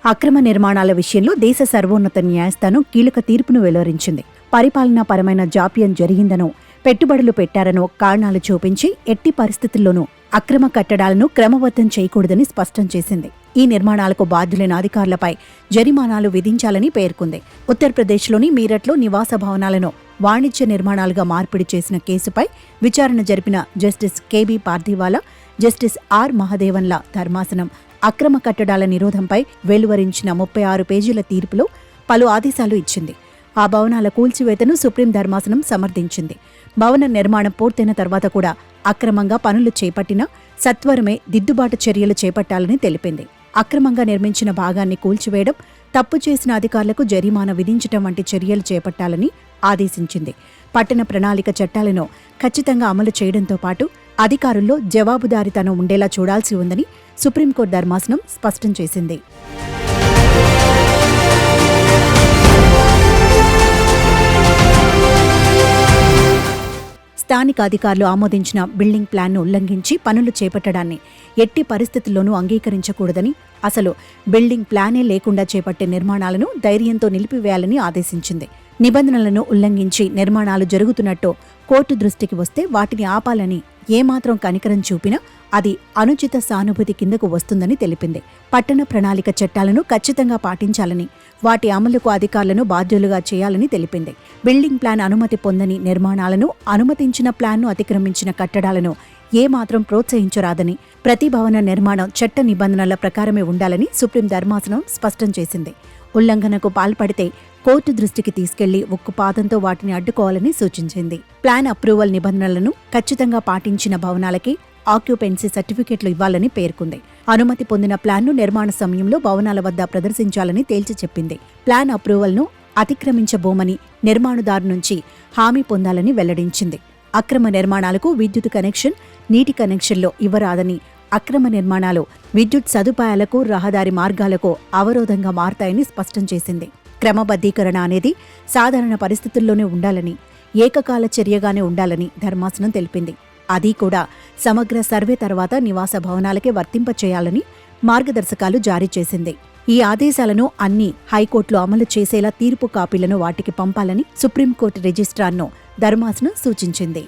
అక్రమ నిర్మాణాల విషయంలో దేశ సర్వోన్నత న్యాయస్థానం కీలక తీర్పును వెలువరించింది. పరిపాలనాపరమైన జాప్యం జరిగిందనో, పెట్టుబడులు పెట్టారనో కారణాలు చూపించి ఎట్టి పరిస్థితుల్లోనూ అక్రమ కట్టడాలను క్రమబద్ధం చేయకూడదని స్పష్టం చేసింది. ఈ నిర్మాణాలకు బాధ్యులైన అధికారులపై జరిమానాలు విధించాలని పేర్కొంది. ఉత్తరప్రదేశ్లోని మీరట్లో నివాస భవనాలను వాణిజ్య నిర్మాణాలుగా మార్పిడి చేసిన కేసుపై విచారణ జరిపిన justice K B Pardiwala, justice R మహదేవన్ల ధర్మాసనం అక్రమ కట్టడాల నిరోధంపై వెలువరించిన 36 పేజీల తీర్పులో పలు ఆదేశాలు ఇచ్చింది. ఆ భవనాల కూల్చివేతను సుప్రీం ధర్మాసనం సమర్థించింది. భవన నిర్మాణం పూర్తయిన తర్వాత కూడా అక్రమంగా పనులు చేపట్టినా సత్వరమే దిద్దుబాటు చర్యలు చేపట్టాలని తెలిపింది. అక్రమంగా నిర్మించిన భాగాన్ని కూల్చివేయడం, తప్పు చేసిన అధికారులకు జరిమానా విధించడం వంటి చర్యలు చేపట్టాలని ఆదేశించింది. పట్టణ ప్రణాళిక చట్టాలను ఖచ్చితంగా అమలు చేయడంతో పాటు అధికారుల్లో జవాబుదారీతనం ఉండేలా చూడాల్సి ఉందని సుప్రీంకోర్టు ధర్మాసనం స్పష్టం చేసింది. స్థానిక అధికారులు ఆమోదించిన బిల్డింగ్ ప్లాన్ను ఉల్లంఘించి పనులు చేపట్టడాన్ని ఎట్టి పరిస్థితుల్లోనూ అంగీకరించకూడదని, అసలు బిల్డింగ్ ప్లానే లేకుండా చేపట్టే నిర్మాణాలను ధైర్యంతో నిలిపివేయాలని ఆదేశించింది. నిబంధనలను ఉల్లంఘించి నిర్మాణాలు జరుగుతున్నట్టు కోర్టు దృష్టికి వస్తే వాటిని ఆపాలని ఏమాత్రం కనికరం చూపినా అది అనుచిత సానుభూతి కిందకు వస్తుందని తెలిపింది. పట్టణ ప్రణాళిక చట్టాలను ఖచ్చితంగా పాటించాలని, వాటి అమలుకు అధికారులను బాధ్యులుగా చేయాలని తెలిపింది. బిల్డింగ్ ప్లాన్ అనుమతి పొందని నిర్మాణాలను, అనుమతించిన ప్లాన్ను అతిక్రమించిన కట్టడాలను ఏమాత్రం ప్రోత్సహించరాదని, ప్రతి భవన నిర్మాణం చట్ట నిబంధనల ప్రకారమే ఉండాలని సుప్రీం ధర్మాసనం స్పష్టం చేసింది. ఉల్లంఘనకు పాల్పడితే కోర్టు దృష్టికి తీసుకెళ్లి ఉక్కుపాదంతో వాటిని అడ్డుకోవాలని సూచించింది. ప్లాన్ అప్రూవల్ నిబంధనలను ఖచ్చితంగా పాటించిన భవనాలకి ఆక్యుపెన్సీ సర్టిఫికెట్లు ఇవ్వాలని పేర్కొంది. అనుమతి పొందిన ప్లాన్ను నిర్మాణ సమయంలో భవనాల వద్ద ప్రదర్శించాలని తేల్చి చెప్పింది. ప్లాన్ అప్రూవల్ను అతిక్రమించబోమని నిర్మాణదారు నుంచి హామీ పొందాలని వెల్లడించింది. అక్రమ నిర్మాణాలకు విద్యుత్ కనెక్షన్, నీటి కనెక్షన్లో ఇవ్వరాదని, అక్రమ నిర్మాణాలు విద్యుత్ సదుపాయాలకు, రహదారి మార్గాలకు అవరోధంగా మారతాయని స్పష్టం చేసింది. క్రమబద్ధీకరణ అనేది సాధారణ పరిస్థితుల్లోనే ఉండాలని, ఏకకాల చర్యగానే ఉండాలని ధర్మాసనం తెలిపింది. అది కూడా సమగ్ర సర్వే తర్వాత నివాస భవనాలకే వర్తింపచేయాలని మార్గదర్శకాలు జారీ చేసింది. ఈ ఆదేశాలను అన్ని హైకోర్టులు అమలు చేసేలా తీర్పు కాపీలను వాటికి పంపాలని సుప్రీంకోర్టు రిజిస్ట్రార్ను ధర్మాసనం సూచించింది.